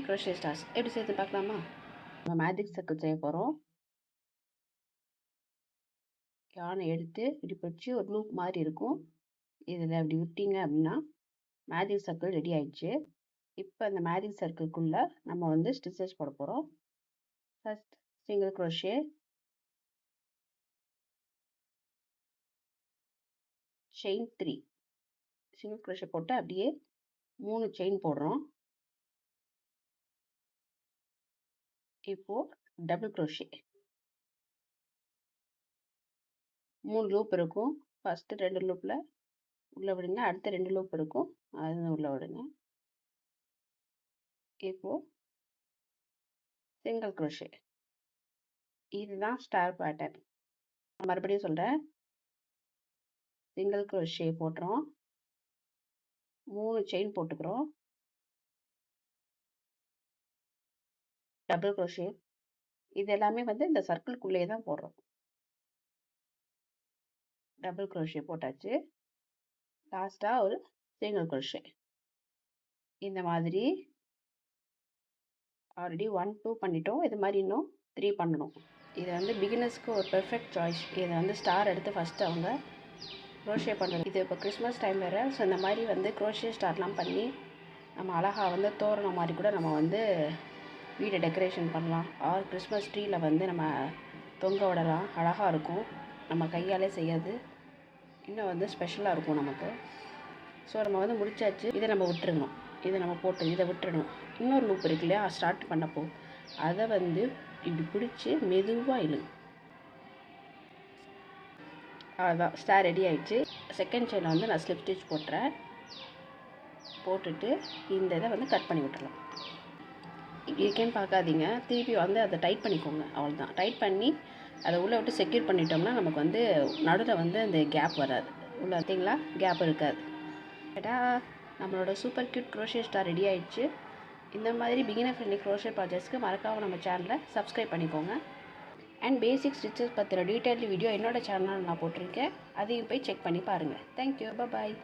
crochet stars எப்படி செய்து பார்க்கலாமா? நம்ம மேஜிக் சர்க்கிள் செய்ய போகிறோம். யானை எடுத்து இப்படி பிடிச்சி ஒரு லூப் மாதிரி இருக்கும். இதில் அப்படி விட்டீங்க அப்படின்னா மேஜிக் சர்க்கிள் ரெடி ஆயிடுச்சு. இப்போ அந்த மேஜிக் சர்க்கிள்குள்ளே நம்ம வந்து ஸ்டிச்சஸ் போட போகிறோம். First single crochet, chain 3 single crochet போட்டு அப்படியே 3 செயின் போடுறோம். இப்போ டபுள் crochet 3 லூப் இருக்கும். ஃபர்ஸ்ட் 2 லூப்பில் உள்ளே விடுங்க, அடுத்த 2 லூப் இருக்கும், அது உள்ளே விடுங்க. இப்போ சிங்கிள் crochet, இதுதான் ஸ்டார் பேட்டர்ன். மறுபடியும் சொல்கிறேன், சிங்கிள் crochet போட்டுறோம், 3 செயின் போட்டுக்கிறோம், டபுள் crochet. இது எல்லாமே வந்து இந்த சர்க்கிள்குள்ளேயே தான் போடுறோம். டபுள் crochet போட்டாச்சு. லாஸ்ட்டாக ஒரு சிங்கிள் crochet. இந்த மாதிரி ஆல்ரெடி 1 2 பண்ணிட்டோம். இது மாதிரி இன்னும் 3 பண்ணணும். இது வந்து பிகினர்ஸ்க்கு ஒரு பெர்ஃபெக்ட் சாய்ஸ். இதை வந்து ஸ்டார் எடுத்து ஃபஸ்ட்டு அவங்க க்ரோஷே பண்ணணும். இது இப்போ கிறிஸ்மஸ் டைம் வேறு. ஸோ இந்த மாதிரி வந்து க்ரோஷே ஸ்டார்ட்லாம் பண்ணி நம்ம அழகாக வந்து தோரணம் மாதிரி கூட நம்ம வந்து வீடை டெக்கரேஷன் பண்ணலாம். ஆர் கிறிஸ்மஸ் ட்ரீயில் வந்து நம்ம தொங்க விடலாம். அழகாக இருக்கும். நம்ம கையாலே செய்யாது இன்னும் வந்து ஸ்பெஷலாக இருக்கும் நமக்கு. ஸோ நம்ம வந்து முடிச்சாச்சு. இதை நம்ம விட்டுறணும். இதை நம்ம போட்டு இதை விட்டுறணும். இன்னொரு லூப் இருக்கு இல்லையா, ஸ்டார்ட் பண்ணப்போ அதை வந்து இப்படி பிடிச்சி மெதுவாக இழு. அவ்வளோதான், ஸ்டார் ரெடி ஆகிடுச்சு. செகண்ட் செயினில் வந்து நான் ஸ்லிப் ஸ்டிச் போட்டுறேன். போட்டுட்டு இந்த இதை வந்து கட் பண்ணி விட்டுறலாம். இருக்கேன்னு பார்க்காதீங்க, திருப்பி வந்து அதை டைட் பண்ணிக்கோங்க. அவ்வளோதான், டைட் பண்ணி அதை உள்ளே விட்டு செக்யூர் பண்ணிட்டோம்னா நமக்கு வந்து நடுவில் வந்து அந்த கேப் வராது. உள்ள பார்த்தீங்களா, கேப் இருக்காது. கேட்டா நம்மளோட super cute crochet star ready ஆகிடுச்சு. இந்த மாதிரி பிகினர் ஃப்ரெண்ட்லி க்ரோஷே ப்ராஜெக்ட்ஸ்க்கு மறக்காமல் நம்ம சேனலை சப்ஸ்கிரைப் பண்ணிக்கோங்க. அண்ட் பேசிக் ஸ்டிச்சஸ் பற்றின டீட்டெயில் வீடியோ என்னோடய சேனலில் நான் போட்டிருக்கேன். அதையும் போய் செக் பண்ணி பாருங்கள். தேங்க்யூ, பாய்.